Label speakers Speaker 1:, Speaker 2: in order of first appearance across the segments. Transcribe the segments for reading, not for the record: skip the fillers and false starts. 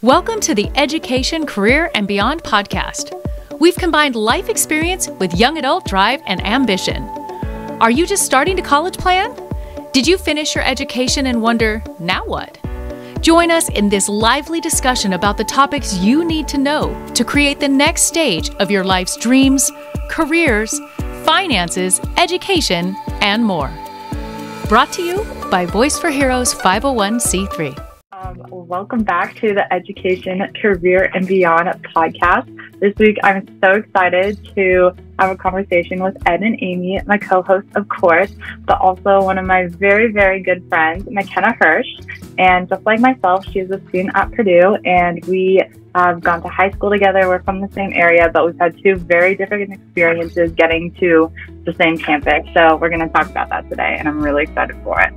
Speaker 1: Welcome to the Education, Career, and Beyond podcast. We've combined life experience with young adult drive and ambition. Are you just starting to college plan? Did you finish your education and wonder, now what? Join us in this lively discussion about the topics you need to know to create the next stage of your life's dreams, careers, finances, education, and more. Brought to you by Voice for Heroes 501c3.
Speaker 2: Welcome back to the Education, Career, and Beyond podcast. This week, I'm so excited to have a conversation with Ed and Amy, my co-hosts, of course, but also one of my very, very good friends, Makena Hersh. And just like myself, she's a student at Purdue, and we have gone to high school together. We're from the same area, but we've had two very different experiences getting to the same campus. So we're going to talk about that today, and I'm really excited for it.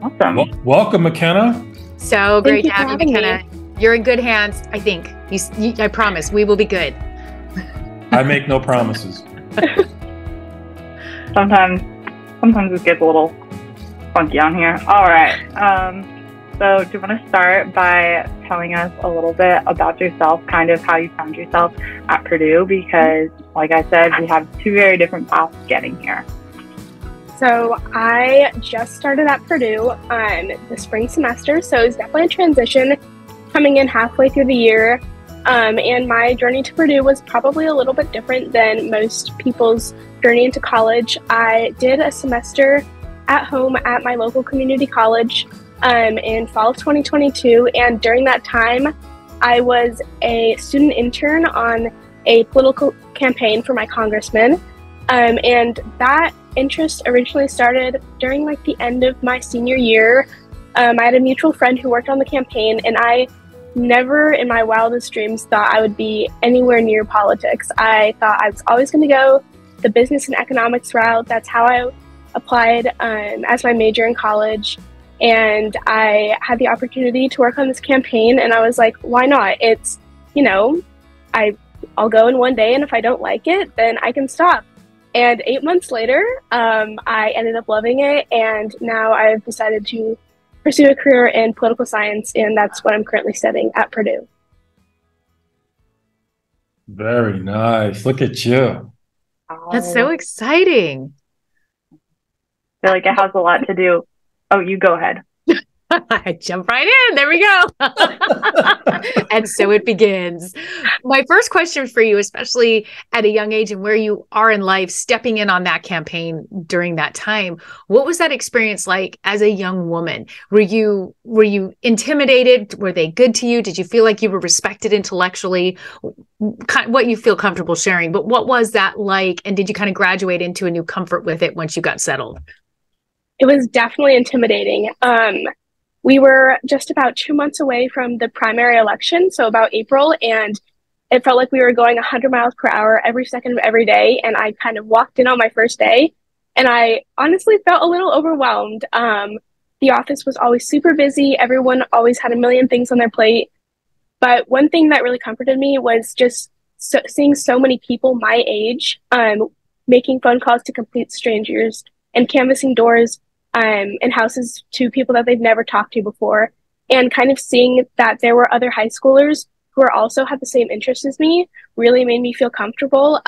Speaker 2: Awesome.
Speaker 3: Welcome, Mekena.
Speaker 4: So great to have you, Mekena. You're in good hands, I think. I promise we will be good.
Speaker 3: I make no promises.
Speaker 2: Sometimes it gets a little funky on here. All right. So do you want to start by telling us a little bit about yourself, kind of how you found yourself at Purdue? Because, like I said, we have two very different paths getting here.
Speaker 5: So I just started at Purdue the spring semester, so it's definitely a transition coming in halfway through the year. And my journey to Purdue was probably a little bit different than most people's journey into college. I did a semester at home at my local community college in fall of 2022, and during that time, I was a student intern on a political campaign for my congressman. And that interest originally started during the end of my senior year. I had a mutual friend who worked on the campaign, and I never in my wildest dreams thought I would be anywhere near politics. I thought I was always going to go the business and economics route. That's how I applied as my major in college. And I had the opportunity to work on this campaign, and I was like, why not? It's, I'll go in one day, and if I don't like it, then I can stop. And 8 months later, I ended up loving it, and now I've decided to pursue a career in political science, and that's what I'm currently studying at Purdue.
Speaker 3: Very nice. Look at you.
Speaker 4: That's so exciting.
Speaker 2: I feel like it has a lot to do. Oh, you go ahead.
Speaker 4: I jump right in. There we go. And so it begins. My first question for you, especially at a young age and where you are in life, stepping in on that campaign during that time, what was that experience like as a young woman? Were you intimidated? Were they good to you? Did you feel like you were respected intellectually? What you feel comfortable sharing, but what was that like? And did you kind of graduate into a new comfort with it once you got settled?
Speaker 5: It was definitely intimidating. We were just about 2 months away from the primary election, so about April, and it felt like we were going 100 miles per hour every second of every day, and I kind of walked in on my first day, and I honestly felt a little overwhelmed. The office was always super busy. Everyone always had a million things on their plate, but one thing that really comforted me was just seeing so many people my age making phone calls to complete strangers and canvassing doors and houses to people that they've never talked to before, and kind of seeing that there were other high schoolers who also had the same interests as me really made me feel comfortable.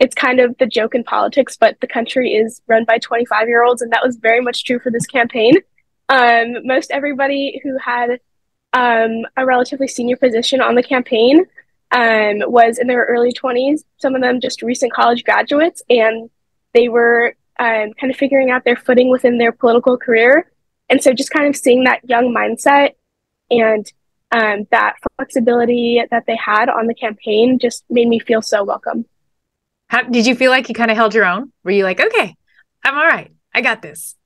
Speaker 5: It's kind of the joke in politics, but the country is run by 25-year-olds, and that was very much true for this campaign. Most everybody who had a relatively senior position on the campaign was in their early 20s, some of them just recent college graduates, and they were kind of figuring out their footing within their political career. And so just kind of seeing that young mindset and that flexibility that they had on the campaign just made me feel so welcome.
Speaker 4: How did you feel like you kind of held your own? Were you like, okay, I'm all right, I got this?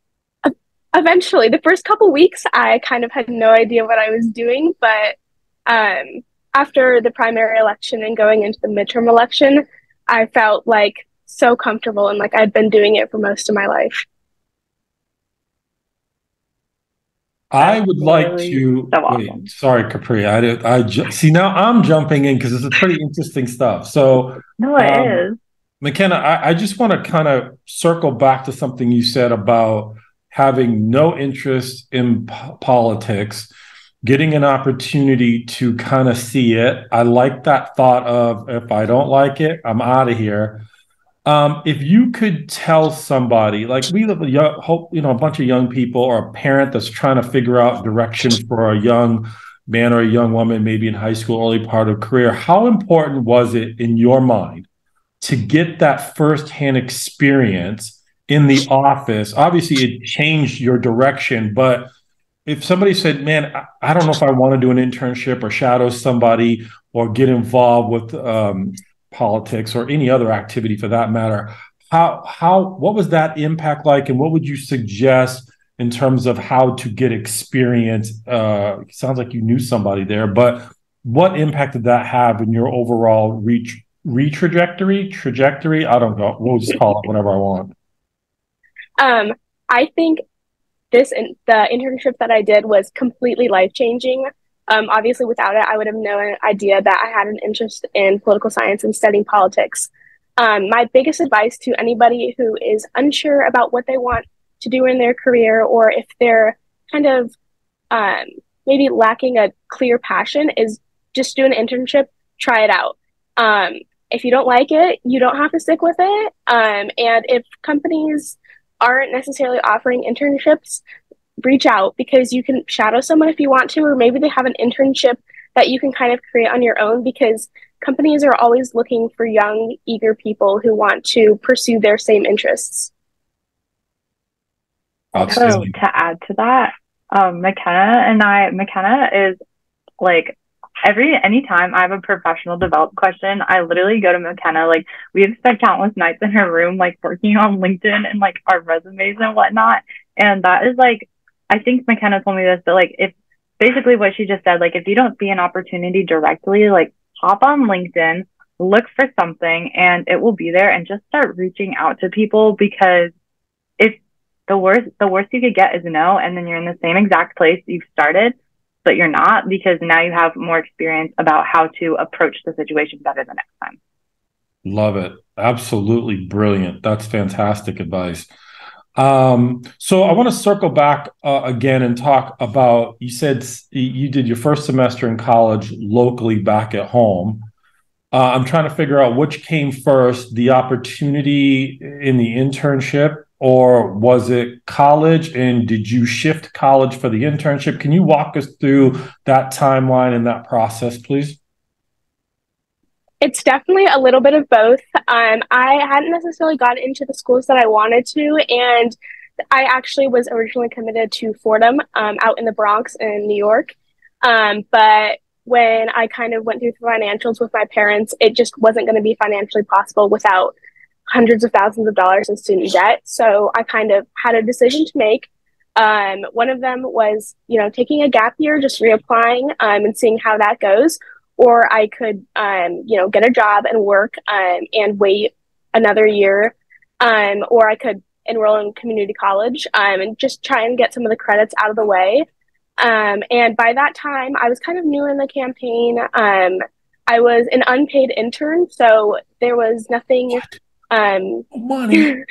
Speaker 5: Eventually, the first couple weeks, I kind of had no idea what I was doing. But after the primary election and going into the midterm election, I felt like so comfortable and like I'd been doing it for most of my life.
Speaker 3: I would like to wait. Sorry, Capri. See, now I'm jumping in because it's a pretty interesting stuff. So
Speaker 2: no, it is.
Speaker 3: Mekena, I just want to kind of circle back to something you said about having no interest in politics getting an opportunity to kind of see it. I like that thought of, if I don't like it, I'm out of here. If you could tell somebody, like we live a bunch of young people, or a parent that's trying to figure out direction for a young man or a young woman, maybe in high school, early part of career, how important was it in your mind to get that firsthand experience in the office? Obviously, it changed your direction, but if somebody said, man, I don't know if I want to do an internship or shadow somebody or get involved with politics or any other activity for that matter, what was that impact like, and what would you suggest in terms of how to get experience? Sounds like you knew somebody there, but what impact did that have in your overall trajectory? I don't know. We'll just call it whatever I want.
Speaker 5: I think the internship that I did was completely life-changing. Obviously, without it, I would have no idea that I had an interest in political science and studying politics. My biggest advice to anybody who is unsure about what they want to do in their career, or if they're kind of maybe lacking a clear passion, is just do an internship, try it out. If you don't like it, you don't have to stick with it. And if companies aren't necessarily offering internships, reach out, because you can shadow someone if you want to, or maybe they have an internship that you can kind of create on your own, because companies are always looking for young, eager people who want to pursue their same interests.
Speaker 2: So to add to that, Mekena is like, anytime I have a professional development question, I literally go to Mekena. Like, we have spent countless nights in her room, like working on LinkedIn and like our resumes and whatnot. And that is like, I think Mekena told me this, but like, if basically what she just said, like, if you don't see an opportunity directly, like, hop on LinkedIn, look for something, and it will be there, and just start reaching out to people, because if the worst you could get is no, and then you're in the same exact place you've started, but you're not, because now you have more experience about how to approach the situation better the next time.
Speaker 3: Love it. Absolutely brilliant. That's fantastic advice. So I want to circle back again and talk about, you said you did your first semester in college locally back at home. I'm trying to figure out which came first, the opportunity in the internship, or was it college? And did you shift college for the internship? Can you walk us through that timeline and that process, please?
Speaker 5: It's definitely a little bit of both. I hadn't necessarily gotten into the schools that I wanted to, and I actually was originally committed to Fordham out in the Bronx in New York. But when I kind of went through the financials with my parents, it just wasn't going to be financially possible without hundreds of thousands of dollars in student debt. So I kind of had a decision to make. One of them was, taking a gap year, just reapplying and seeing how that goes. Or I could, get a job and work and wait another year. Or I could enroll in community college and just try and get some of the credits out of the way. And by that time, I was kind of new in the campaign. I was an unpaid intern, so there was nothing.
Speaker 3: Money.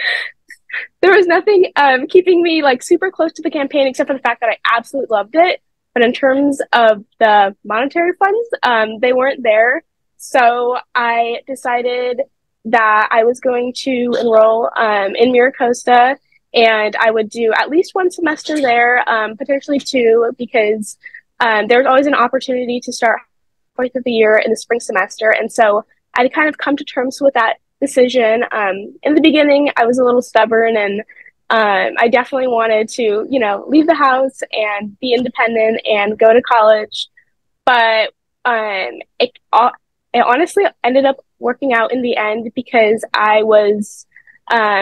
Speaker 5: There was nothing keeping me like super close to the campaign, except for the fact that I absolutely loved it. But in terms of the monetary funds, they weren't there. So I decided that I was going to enroll in Miracosta, and I would do at least one semester there, potentially two, because there's always an opportunity to start fourth of the year in the spring semester. And so I'd kind of come to terms with that decision. In the beginning, I was a little stubborn, and I definitely wanted to, leave the house and be independent and go to college. But it honestly ended up working out in the end, because I was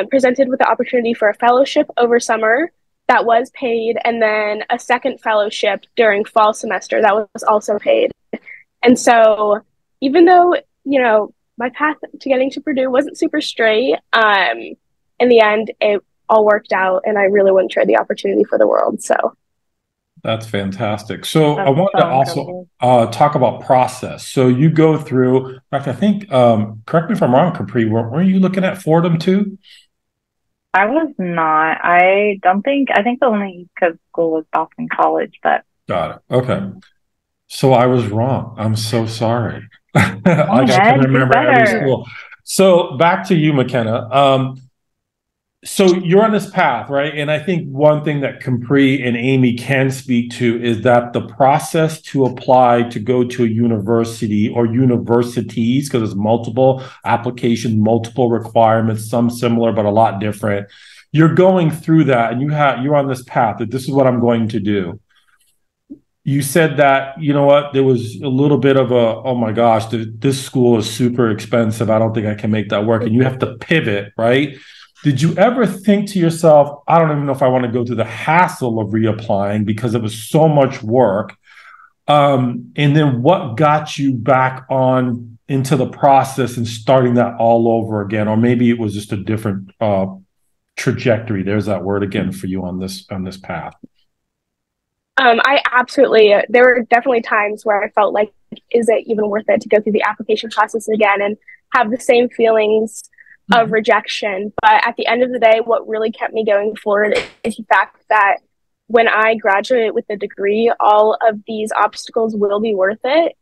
Speaker 5: presented with the opportunity for a fellowship over summer that was paid, and then a second fellowship during fall semester that was also paid. And so even though, my path to getting to Purdue wasn't super straight, in the end, it all worked out, and I really wouldn't trade the opportunity for the world. So
Speaker 3: that's fantastic. So I wanted to also talk about process. So you go through, in fact, I think, correct me if I'm wrong, Capri, were you looking at Fordham too?
Speaker 2: I was not. I think the only East Coast school was Boston College, but
Speaker 3: Got it. Okay. So I was wrong. I'm so sorry. Like
Speaker 2: Oh,
Speaker 3: I can
Speaker 2: man, do
Speaker 3: remember every
Speaker 2: better.
Speaker 3: school. So back to you, Mekena. So you're on this path, right? And I think one thing that Capri and Amy can speak to is that the process to apply to go to a university or universities, because there's multiple applications, multiple requirements, some similar but a lot different. You're going through that, and you're on this path that this is what I'm going to do. You said that, you know what, there was a little bit of a, oh my gosh, this school is super expensive. I don't think I can make that work. And you have to pivot, right? Did you ever think to yourself, I don't even know if I want to go through the hassle of reapplying because it was so much work? And then what got you back on into the process and starting that all over again? Or maybe it was just a different trajectory. There's that word again for you on this path.
Speaker 5: I absolutely, there were definitely times where I felt like, is it even worth it to go through the application process again and have the same feelings of rejection? But at the end of the day, what really kept me going forward is the fact that when I graduate with a degree, all of these obstacles will be worth it.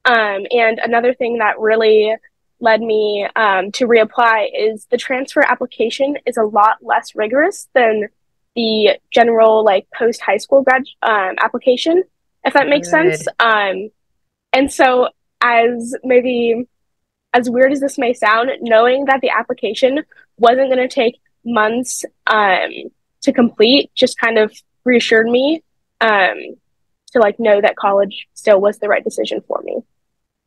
Speaker 5: And another thing that really led me to reapply is the transfer application is a lot less rigorous than the general like post high school grad application, if that makes sense. And so as weird as this may sound, knowing that the application wasn't going to take months to complete just kind of reassured me to like know that college still was the right decision for me.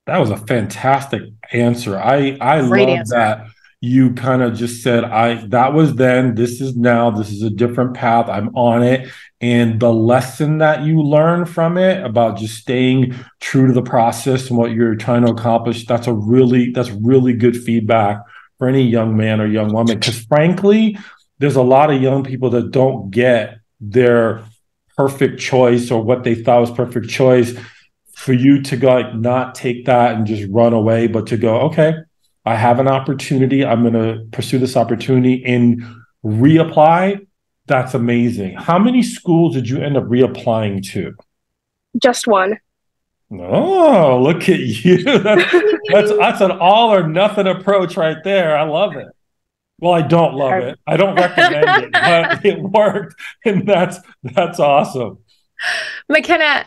Speaker 3: That was a fantastic answer. I
Speaker 4: Great
Speaker 3: love
Speaker 4: answer.
Speaker 3: that you kind of just said, that was then, this is now, this is a different path. I'm on it. And the lesson that you learn from it about just staying true to the process and what you're trying to accomplish, that's really good feedback for any young man or young woman. Because frankly, there's a lot of young people that don't get their perfect choice or what they thought was perfect choice. For you to go, like, not take that and just run away, but to go, okay, I have an opportunity. I'm going to pursue this opportunity and reapply. That's amazing. How many schools did you end up reapplying to?
Speaker 5: Just one.
Speaker 3: Oh, look at you. That's an all or nothing approach right there. I love it. Well, I don't love it. I don't recommend it, but it worked. And that's awesome.
Speaker 4: Mekena,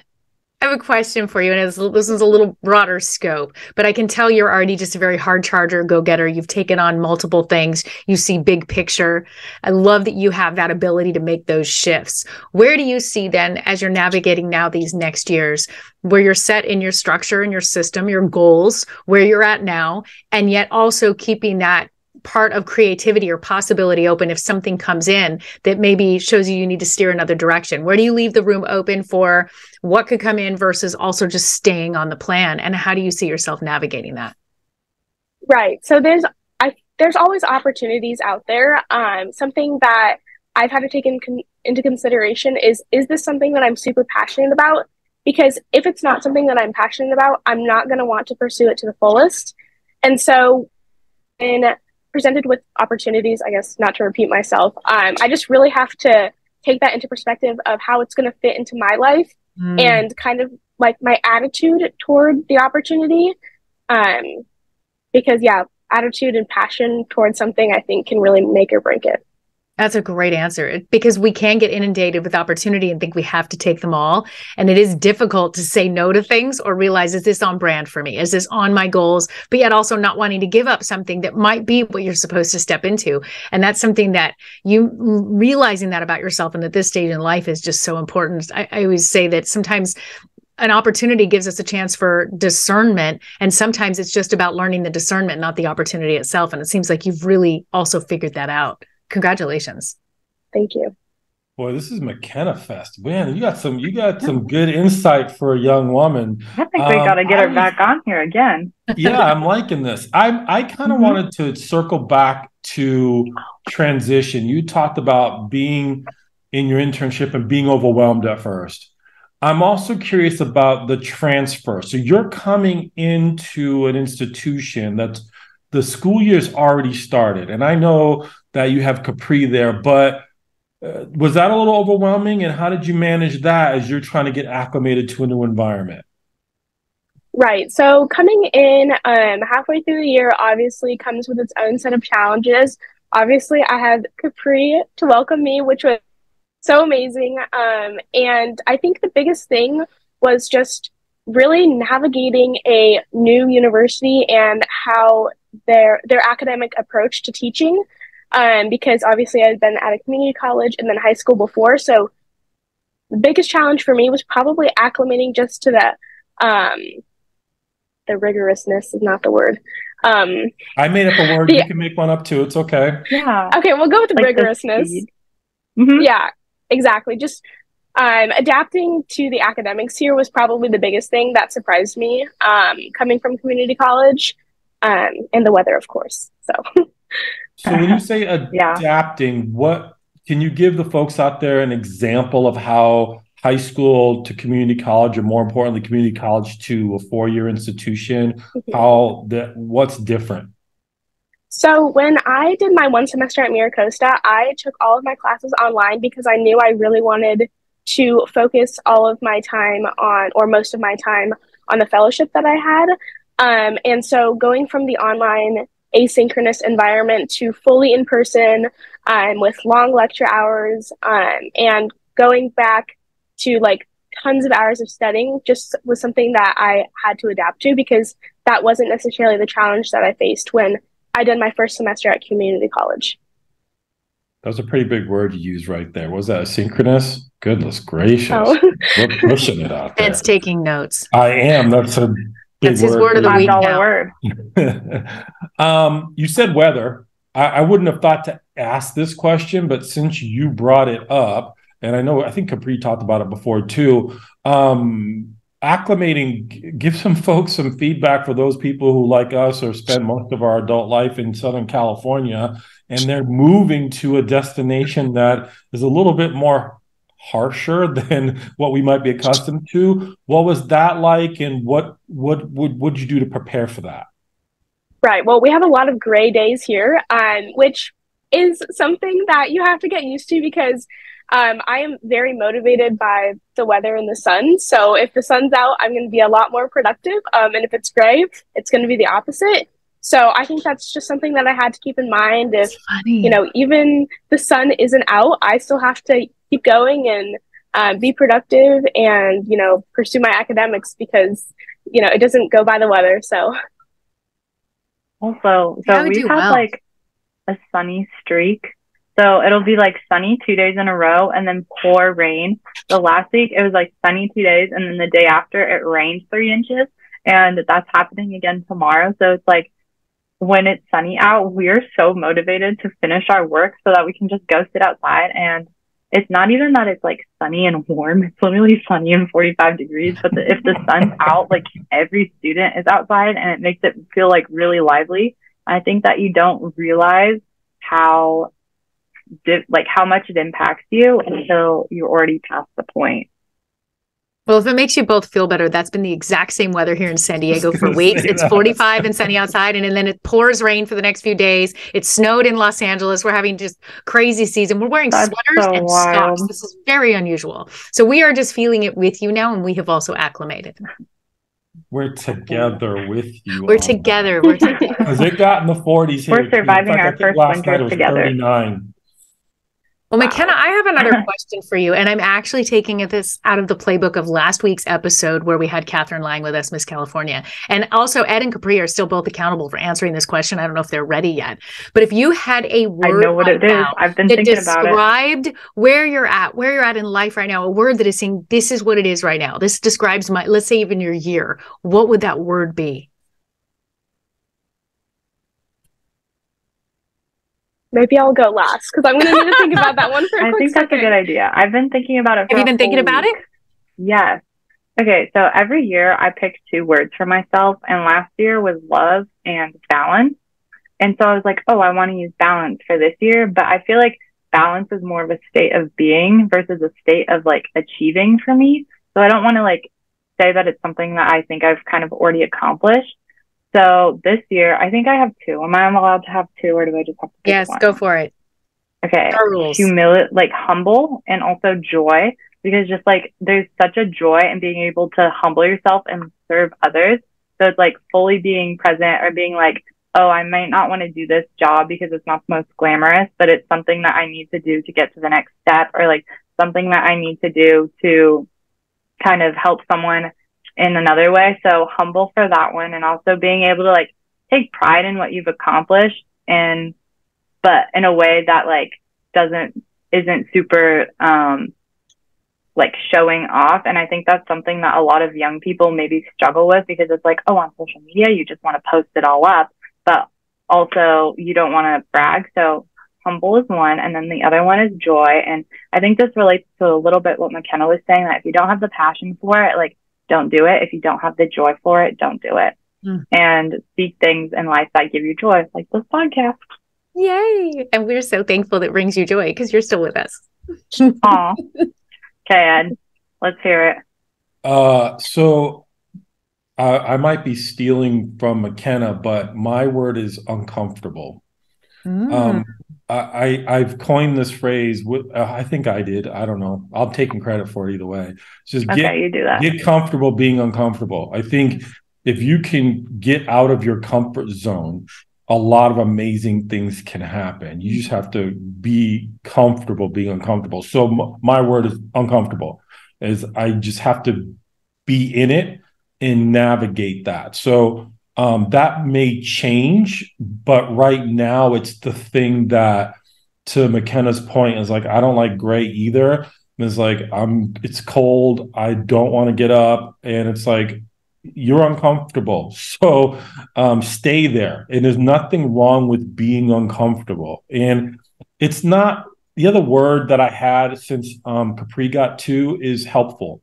Speaker 4: I have a question for you, and this is a little broader scope, but I can tell you're already just a very hard charger, go-getter. You've taken on multiple things. You see big picture. I love that you have that ability to make those shifts. Where do you see then, as you're navigating now these next years, where you're set in your structure and your system, your goals, where you're at now, and yet also keeping that part of creativity or possibility open if something comes in that maybe shows you need to steer another direction? Where do you leave the room open for what could come in versus also just staying on the plan? And how do you see yourself navigating that?
Speaker 5: Right. So there's always opportunities out there. Something that I've had to take into consideration is this something that I'm super passionate about? Because if it's not something that I'm passionate about, I'm not going to want to pursue it to the fullest. And so in presented with opportunities, I guess, not to repeat myself, I just really have to take that into perspective of how it's going to fit into my life and kind of like my attitude toward the opportunity. Because yeah, attitude and passion towards something I think can really make or break it.
Speaker 4: That's a great answer, because we can get inundated with opportunity and think we have to take them all. And it is difficult to say no to things or realize, is this on brand for me? Is this on my goals? But yet also not wanting to give up something that might be what you're supposed to step into. And that's something that you realizing that about yourself and at this stage in life is just so important. I always say that sometimes an opportunity gives us a chance for discernment. And sometimes it's just about learning the discernment, not the opportunity itself. And it seems like you've really also figured that out. Congratulations.
Speaker 5: Thank you.
Speaker 3: Boy, this is Makena Fest. Man, you got some good insight for a young woman.
Speaker 2: I think we got to get her back on here again.
Speaker 3: Yeah, I'm liking this. I kind of wanted to circle back to transition. You talked about being in your internship and being overwhelmed at first. I'm also curious about the transfer. So you're coming into an institution that's the school year's already started. And I know that you have Capri there, but Was that a little overwhelming? And how did you manage that as you're trying to get acclimated to a new environment?
Speaker 5: Right. So coming in halfway through the year obviously comes with its own set of challenges. Obviously, I had Capri to welcome me, which was so amazing. And I think the biggest thing was just really navigating a new university and how their academic approach to teaching. Because obviously I'd been at a community college and then high school before. So the biggest challenge for me was probably acclimating just to the rigorousness is not the word.
Speaker 3: I made up a word. You can make one up too. It's okay.
Speaker 2: Yeah.
Speaker 5: Okay, we'll go with
Speaker 2: Like the
Speaker 5: rigorousness.
Speaker 2: speed. Mhm.
Speaker 5: Yeah, exactly. Just adapting to the academics here was probably the biggest thing that surprised me, coming from community college, and the weather, of course.
Speaker 3: So when you say
Speaker 2: Yeah.
Speaker 3: adapting, what can you give the folks out there an example of how high school to community college, or more importantly, community college to a four-year institution, what's different?
Speaker 5: So when I did my one semester at Miracosta, I took all of my classes online because I knew I really wanted to focus all of my time on, or most of my time, on the fellowship that I had. And so going from the online asynchronous environment to fully in person, with long lecture hours, and going back to like tons of hours of studying just was something that I had to adapt to, because that wasn't necessarily the challenge that I faced when I did my first semester at community college.
Speaker 3: That was a pretty big word you used right there. Was that asynchronous? Goodness gracious.
Speaker 5: Oh.
Speaker 3: We're pushing it out there.
Speaker 4: Ben's taking notes.
Speaker 3: I am. That's a big
Speaker 4: That's his word of the week
Speaker 2: $5
Speaker 4: now.
Speaker 2: word.
Speaker 3: You said weather. I wouldn't have thought to ask this question, but since you brought it up, and I think Capri talked about it before too, acclimating, give some folks some feedback for those people who, like us, or spend most of our adult life in Southern California, and they're moving to a destination that is a little bit more harsher than what we might be accustomed to. What was that like, and what would you do to prepare for that?
Speaker 5: Right. Well, we have a lot of gray days here, which is something that you have to get used to, because I am very motivated by the weather and the sun. So if the sun's out, I'm going to be a lot more productive. And if it's gray, it's going to be the opposite. So I think that's just something that I had to keep in mind. If, even the sun isn't out, I still have to keep going and be productive and, pursue my academics, because, it doesn't go by the weather. So.
Speaker 2: Also, so we've had like a sunny streak. So it'll be like sunny 2 days in a row and then pour rain. So last week it was like sunny 2 days, and then the day after it rained 3 inches. And that's happening again tomorrow. So it's like, when it's sunny out, we're so motivated to finish our work so that we can just go sit outside. And it's not even that it's like sunny and warm. It's literally sunny and 45 degrees. But if the sun's out, like every student is outside, and it makes it feel like really lively. I think that you don't realize how much it impacts you until you're already past the point.
Speaker 4: Well, if it makes you both feel better, that's been the exact same weather here in San Diego for weeks. It's 45 and sunny outside, and then it pours rain for the next few days. It snowed in Los Angeles. We're having just crazy season. We're wearing sweaters and socks. This is very unusual. So we are just feeling it with you now, and we have also acclimated.
Speaker 3: We're together with you.
Speaker 4: We're together. We're together.
Speaker 3: Because it got in the 40s here.
Speaker 2: We're surviving our first winter together.
Speaker 3: 39.
Speaker 4: Well, Mekena, I have another question for you, and I'm actually taking this out of the playbook of last week's episode where we had Catherine Lang with us, Miss California. And also Ed and Capri are still both accountable for answering this question. I don't know if they're ready yet. But if you had a word
Speaker 2: I know what it is. I've been thinking about it.
Speaker 4: Described where you're at in life right now, a word that is saying, this is what it is right now. This describes let's say even your year. What would that word be?
Speaker 5: Maybe I'll go last, because I'm going to need to think about that one for a quick
Speaker 2: I think
Speaker 5: second.
Speaker 2: that's a good idea. I've been thinking about it.
Speaker 4: Have you been thinking about it?
Speaker 2: Yes. Okay, so every year I pick 2 words for myself, and last year was love and balance. And so I was like, I want to use balance for this year, but I feel like balance is more of a state of being versus a state of like achieving for me. So I don't want to like say that it's something that I think I've kind of already accomplished. So this year, I think I have 2. Am I allowed to have 2, or do I just have to pick
Speaker 4: Yes,
Speaker 2: one?
Speaker 4: go for it.
Speaker 2: Okay,
Speaker 4: Girls.
Speaker 2: humility, like humble, and also joy, because just like there's such a joy in being able to humble yourself and serve others. So it's like fully being present, or being like, oh, I might not want to do this job because it's not the most glamorous, but it's something that I need to do to get to the next step, or like something that I need to do to kind of help someone in another way. So humble for that one, and also being able to like take pride in what you've accomplished, and but in a way that like isn't super like showing off. And I think that's something that a lot of young people maybe struggle with, because it's like, oh, on social media you just want to post it all up, but also you don't want to brag. So humble is one, and then the other one is joy. And I think this relates to a little bit what Mekena was saying, that if you don't have the passion for it, like don't do it. If you don't have the joy for it, don't do it. And seek things in life that give you joy, like this podcast.
Speaker 4: Yay. And we're so thankful that brings you joy, because you're still with us.
Speaker 2: Aw. Okay, Ed, let's hear it.
Speaker 3: So I might be stealing from Mekena, but my word is uncomfortable. I've coined this phrase. I think I did. I don't know. I'm taking credit for it either way. It's just
Speaker 2: You do that.
Speaker 3: Get comfortable being uncomfortable. I think if you can get out of your comfort zone, a lot of amazing things can happen. You just have to be comfortable being uncomfortable. So my word is uncomfortable. Is I just have to be in it and navigate that. So that may change, but right now it's the thing that, to Mekena's point, is like, I don't like gray either. It's like, it's cold, I don't want to get up, and it's like, you're uncomfortable, so stay there. And there's nothing wrong with being uncomfortable. And it's not, the other word that I had since Capri got to is helpful.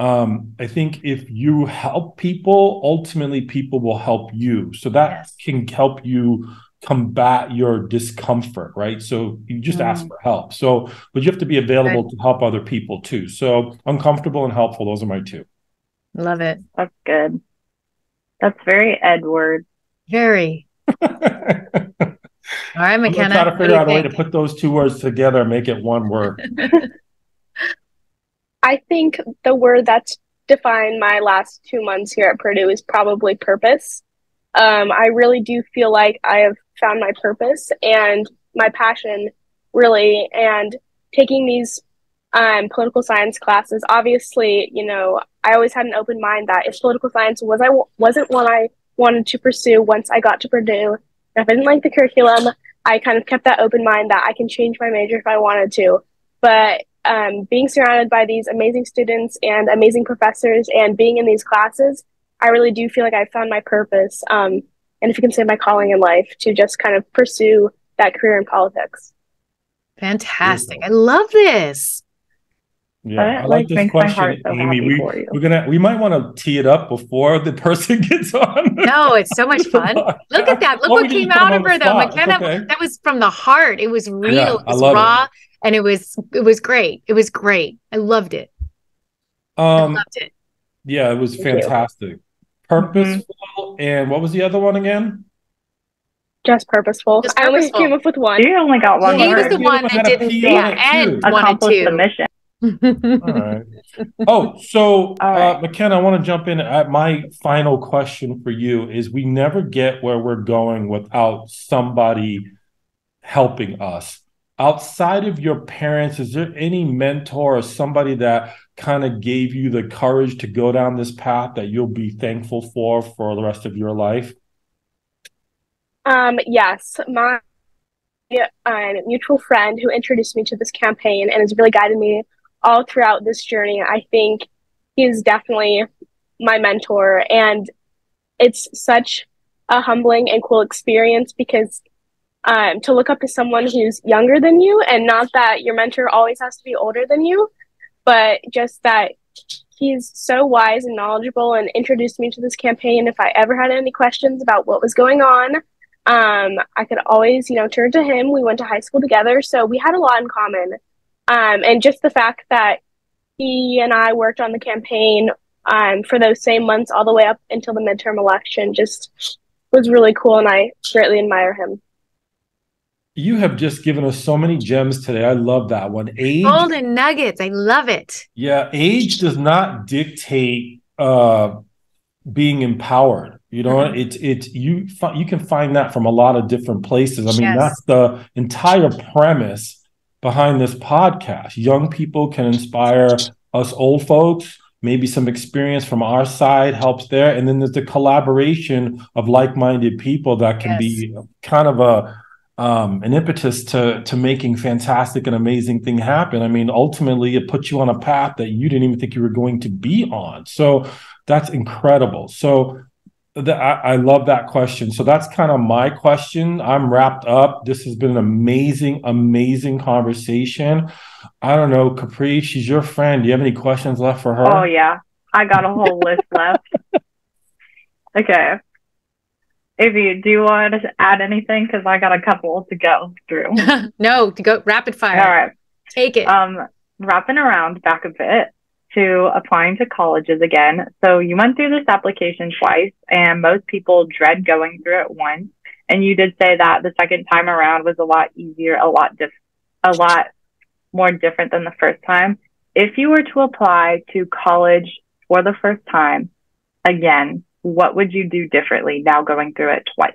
Speaker 3: I think if you help people, ultimately people will help you. So that can help you combat your discomfort, right? So you just ask for help. So, but you have to be available to help other people too. So uncomfortable and helpful, those are my two.
Speaker 4: Love it.
Speaker 2: That's good. That's very Edward.
Speaker 4: Very. All right, Mekena.
Speaker 3: I'm gonna try to figure out a way to put those two words together and make it one word.
Speaker 5: I think the word that's defined my last 2 months here at Purdue is probably purpose. I really do feel like I have found my purpose and my passion, really. And taking these political science classes, obviously, you know, I always had an open mind that if political science wasn't what I wanted to pursue once I got to Purdue, and if I didn't like the curriculum, I kind of kept that open mind that I can change my major if I wanted to. But being surrounded by these amazing students and amazing professors and being in these classes, I really do feel like I found my purpose. And if you can say my calling in life, to just kind of pursue that career in politics.
Speaker 4: Fantastic. I love this.
Speaker 3: Yeah, I like this question, so Amy. We might want to tee it up before the person gets on.
Speaker 4: No, it's so much fun. Look at that. Look what came out of her, though. Mekena, that was from the heart. It was real. Yeah, it was raw, and it was great. It was great. I loved it. I loved it.
Speaker 3: Yeah, it was fantastic. Purposeful, and what was the other one again?
Speaker 5: Just purposeful. I only came up with one.
Speaker 2: You only got one.
Speaker 4: He was the one that didn't. Yeah, and
Speaker 2: accomplished the mission.
Speaker 3: All right. Oh, so Mekena, I want to jump in. My final question for you is: we never get where we're going without somebody helping us. Outside of your parents, is there any mentor or somebody that kind of gave you the courage to go down this path that you'll be thankful for the rest of your life?
Speaker 5: Yes, my mutual friend who introduced me to this campaign and has really guided me all throughout this journey. I think he is definitely my mentor, and it's such a humbling and cool experience because to look up to someone who's younger than you, and not that your mentor always has to be older than you, but just that he's so wise and knowledgeable and introduced me to this campaign. If I ever had any questions about what was going on, I could always, turn to him. We went to high school together, so we had a lot in common. And just the fact that he and I worked on the campaign for those same months all the way up until the midterm election just was really cool, and I greatly admire him.
Speaker 3: You have just given us so many gems today. I love that one.
Speaker 4: Golden nuggets. I love it.
Speaker 3: Yeah, age does not dictate being empowered. You know, you can find that from a lot of different places. I mean,
Speaker 4: Yes.
Speaker 3: that's the entire premise behind this podcast. Young people can inspire us old folks. Maybe some experience from our side helps there. And then there's the collaboration of like-minded people that can
Speaker 4: Yes.
Speaker 3: be kind of an impetus to making fantastic and amazing thing happen. I mean, ultimately, it puts you on a path that you didn't even think you were going to be on. So that's incredible. So I love that question. So that's kind of my question. I'm wrapped up. This has been an amazing, amazing conversation. I don't know, Capri, she's your friend. Do you have any questions left for her?
Speaker 2: Oh, yeah. I got a whole list left. Okay. Ivy, do you want to add anything? Because I got a couple to go through.
Speaker 4: No, to go rapid fire.
Speaker 2: All right.
Speaker 4: Take it.
Speaker 2: Wrapping around back a bit to applying to colleges again. So you went through this application twice, and most people dread going through it once. And you did say that the second time around was a lot easier, a lot more different than the first time. If you were to apply to college for the first time again, what would you do differently now going through it twice?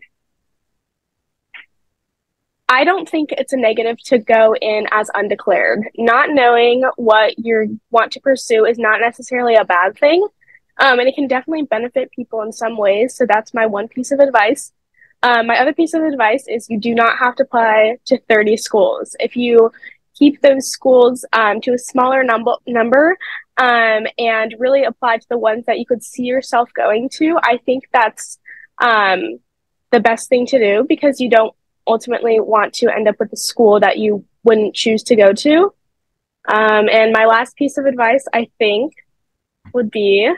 Speaker 5: I don't think it's a negative to go in as undeclared. Not knowing what you want to pursue is not necessarily a bad thing. And it can definitely benefit people in some ways. So that's my one piece of advice. My other piece of advice is you do not have to apply to 30 schools. If you keep those schools to a smaller number and really apply to the ones that you could see yourself going to, I think that's the best thing to do, because you don't ultimately want to end up with a school that you wouldn't choose to go to. And my last piece of advice, I think, would be,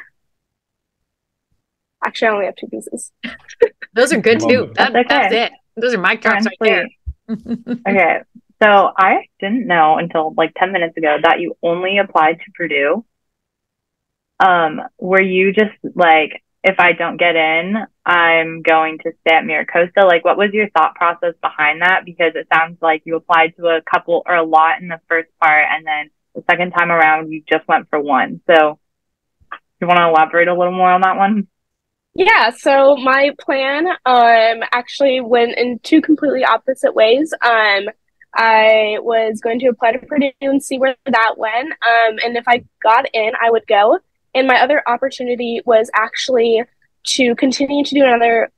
Speaker 5: actually, I only have two pieces.
Speaker 4: Those are good too. That's it. Those are mic drops right there.
Speaker 2: Okay. So I didn't know until like 10 minutes ago that you only applied to Purdue. Were you just like, if I don't get in, I'm going to stay at Miracosta? Like, what was your thought process behind that? Because it sounds like you applied to a couple or a lot in the first part, and then the second time around, you just went for one. So you want to elaborate a little more on that one?
Speaker 5: Yeah, so my plan actually went in two completely opposite ways. I was going to apply to Purdue and see where that went. And if I got in, I would go. And my other opportunity was actually to continue to do another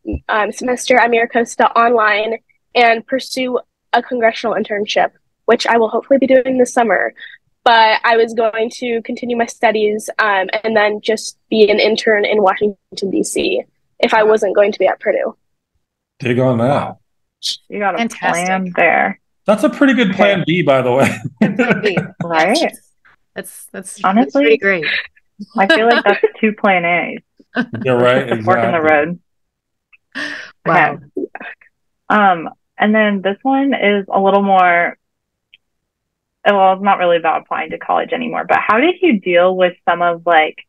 Speaker 5: semester at Miracosta online and pursue a congressional internship, which I will hopefully be doing this summer. But I was going to continue my studies and then just be an intern in Washington, D.C. if I wasn't going to be at Purdue.
Speaker 3: Dig on that. Wow.
Speaker 2: You got a plan there.
Speaker 3: That's a pretty good plan B, by the way.
Speaker 2: Right?
Speaker 4: That's
Speaker 2: honestly
Speaker 4: that's pretty great.
Speaker 2: I feel like that's two plan A's.
Speaker 3: You're right. Exactly.
Speaker 2: Work on the road.
Speaker 4: Wow.
Speaker 2: Okay. And then this one is a little more, well, it's not really about applying to college anymore, but how did you deal with some of, like,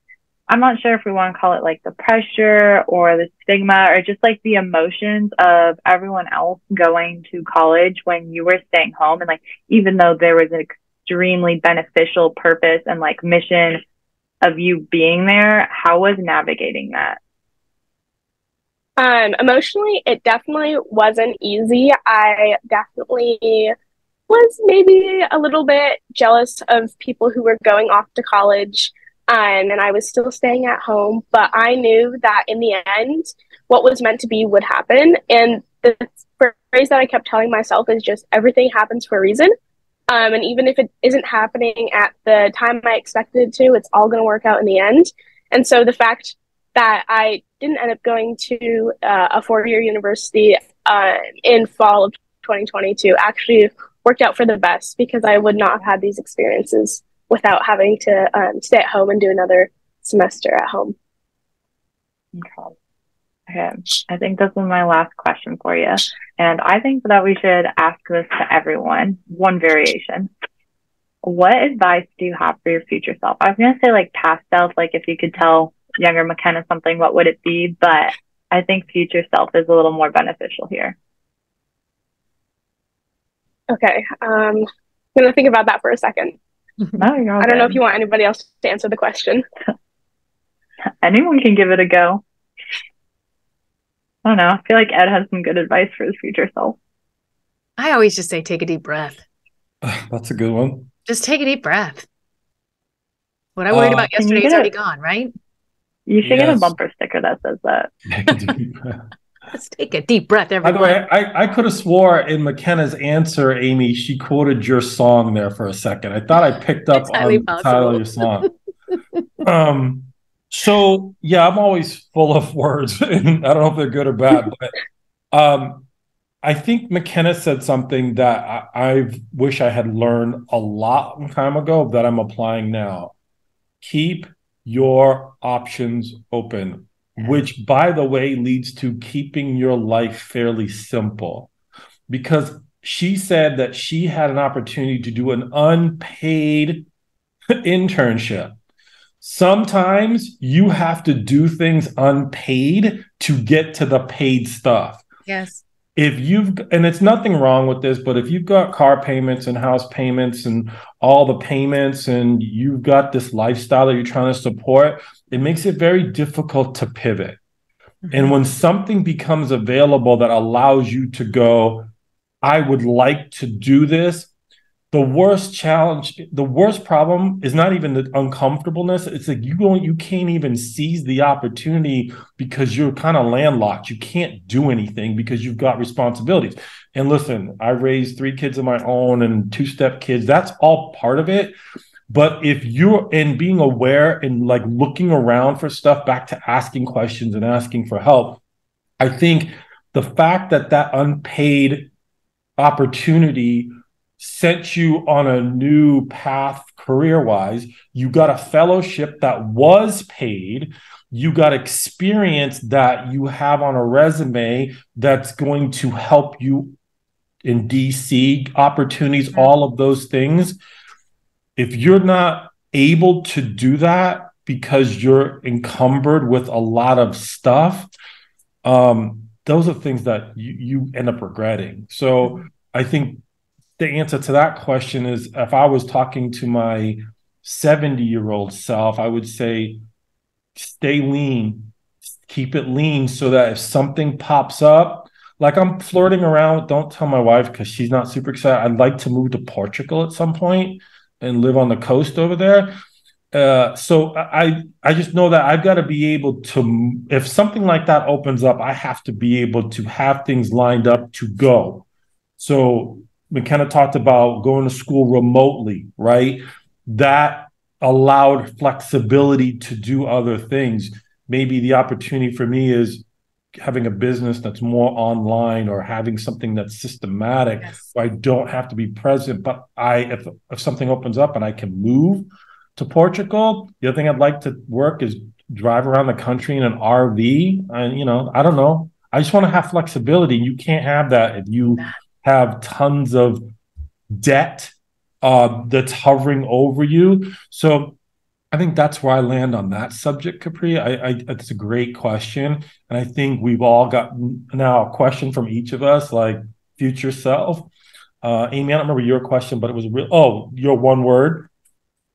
Speaker 2: I'm not sure if we want to call it like the pressure or the stigma or just like the emotions of everyone else going to college when you were staying home, and like, even though there was an extremely beneficial purpose and like mission of you being there, how was navigating that?
Speaker 5: Emotionally, it definitely wasn't easy. I definitely was maybe a little bit jealous of people who were going off to college, and I was still staying at home. But I knew that in the end, what was meant to be would happen. And the phrase that I kept telling myself is just everything happens for a reason. And even if it isn't happening at the time I expected it to, it's all going to work out in the end. And so the fact that I didn't end up going to a four-year university in fall of 2022 actually worked out for the best, because I would not have had these experiences without having to stay at home and do another semester at home.
Speaker 2: Okay. I think this is my last question for you. And I think that we should ask this to everyone, one variation. What advice do you have for your future self? I was going to say like past self, like if you could tell younger Mekena something, what would it be? But I think future self is a little more beneficial here.
Speaker 5: Okay. I'm going to think about that for a second.
Speaker 2: No, you're all
Speaker 5: I don't know
Speaker 2: good.
Speaker 5: if you want anybody else to answer the question.
Speaker 2: Anyone can give it a go. I don't know. I feel like Ed has some good advice for his future self.
Speaker 4: I always just say, take a deep breath.
Speaker 3: That's a good one.
Speaker 4: Just take a deep breath. What I worried about
Speaker 2: Can you
Speaker 4: yesterday is
Speaker 2: get
Speaker 4: already
Speaker 2: it?
Speaker 4: gone, right?
Speaker 2: You should get a
Speaker 3: Yes.
Speaker 2: bumper sticker that says that.
Speaker 4: Let's take a deep breath,
Speaker 3: By the
Speaker 4: everyone.
Speaker 3: way, I could have swore in Mekena's answer, Amy, she quoted your song there for a second. I thought I picked up
Speaker 4: It's highly
Speaker 3: on the title of your song. So yeah, I'm always full of words, and I don't know if they're good or bad, but I think Mekena said something that I wish I had learned a long time ago that I'm applying now. Keep your options open, which, by the way, leads to keeping your life fairly simple. Because she said that she had an opportunity to do an unpaid internship. Sometimes you have to do things unpaid to get to the paid stuff.
Speaker 4: Yes.
Speaker 3: If you've, and it's nothing wrong with this, but if you've got car payments and house payments and all the payments and you've got this lifestyle that you're trying to support, it makes it very difficult to pivot. And when something becomes available that allows you to go, I would like to do this, the worst challenge, the worst problem is not even the uncomfortableness. It's like you can't even seize the opportunity because you're kind of landlocked. You can't do anything because you've got responsibilities. And listen, I raised 3 kids of my own and 2-step kids. That's all part of it. But if you're in being aware and like looking around for stuff, back to asking questions and asking for help, I think the fact that that unpaid opportunity sent you on a new path career-wise, you got a fellowship that was paid, you got experience that you have on a resume that's going to help you in DC, opportunities, all of those things. If you're not able to do that because you're encumbered with a lot of stuff, those are things that you end up regretting. So I think the answer to that question is, if I was talking to my 70-year-old self, I would say, stay lean, keep it lean so that if something pops up, like I'm flirting around, don't tell my wife because she's not super excited. I'd like to move to Portugal at some point and live on the coast over there. So I just know that I've got to be able to, if something like that opens up, I have to be able to have things lined up to go. So Mekena talked about going to school remotely, right? That allowed flexibility to do other things. Maybe the opportunity for me is having a business that's more online or having something that's systematic.
Speaker 4: Yes.
Speaker 3: So I don't have to be present, but if something opens up and I can move to Portugal, the other thing I'd like to work is drive around the country in an RV. And, I don't know. I just want to have flexibility. You can't have that if you have tons of debt that's hovering over you. So I think that's where I land on that subject, Capri. It's a great question. And I think we've all got now a question from each of us, like future self. Amy, I don't remember your question, but it was your one word.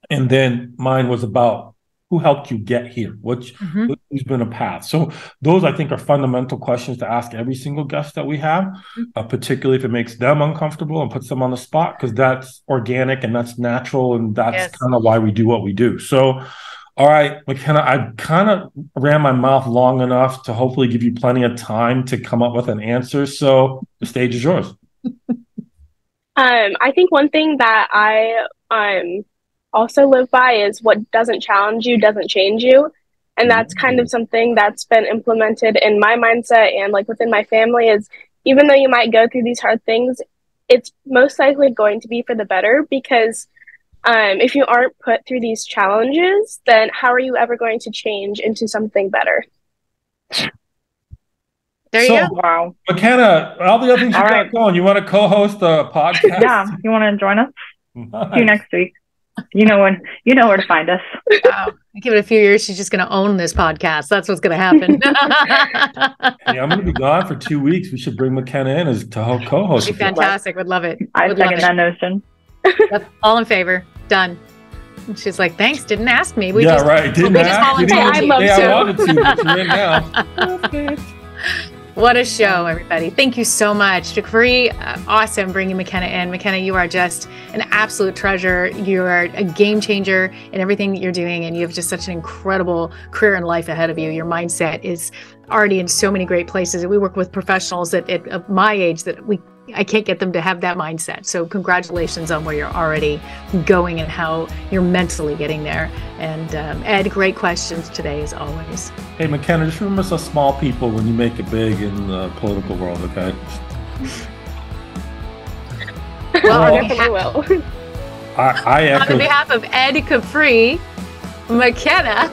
Speaker 3: And then mine was about who helped you get here? Who's been a path? So those, I think, are fundamental questions to ask every single guest that we have, particularly if it makes them uncomfortable and puts them on the spot, because that's organic and that's natural, and that's kind of why we do what we do. So, all right, Mekena, I kind of ran my mouth long enough to hopefully give you plenty of time to come up with an answer. So the stage is yours.
Speaker 5: I think one thing that I also live by is what doesn't challenge you doesn't change you. And that's kind of something that's been implemented in my mindset and like within my family, is even though you might go through these hard things, it's most likely going to be for the better, because if you aren't put through these challenges, then how are you ever going to change into something better?
Speaker 4: There you go.
Speaker 2: Wow.
Speaker 3: Mekena, all the other things you got going, you want to co-host a podcast?
Speaker 2: Yeah, you want to join us? See you next week. You know where to find us.
Speaker 4: Wow. Give it a few years, she's just going to own this podcast. That's what's going to happen.
Speaker 3: Hey, I'm going to be gone for 2 weeks. We should bring Mekena in as co-host.
Speaker 4: That'd be fantastic. Would love it.
Speaker 2: I second that notion.
Speaker 4: Yep. All in favor. Done. And she's like, thanks. Didn't ask me.
Speaker 3: Didn't
Speaker 4: just volunteered.
Speaker 3: I wanted to, but you're in now.
Speaker 4: Perfect. What a show, everybody. Thank you so much. Capri, awesome bringing Mekena in. Mekena, you are just an absolute treasure. You are a game changer in everything that you're doing, and you have just such an incredible career and life ahead of you. Your mindset is already in so many great places. We work with professionals at my age that I can't get them to have that mindset. So congratulations on where you're already going and how you're mentally getting there. And Ed, great questions today as always.
Speaker 3: Hey, Mekena, just remember us small people when you make it big in the political world, okay?
Speaker 4: Well,
Speaker 5: I definitely will.
Speaker 3: I echo.
Speaker 4: On behalf of Ed, Capri, Mekena,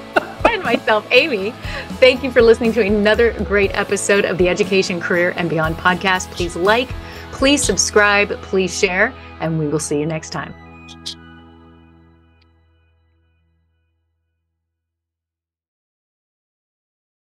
Speaker 4: and myself, Amy, thank you for listening to another great episode of the Education, Career, and Beyond podcast. Please like, please subscribe, please share, and we will see you next time.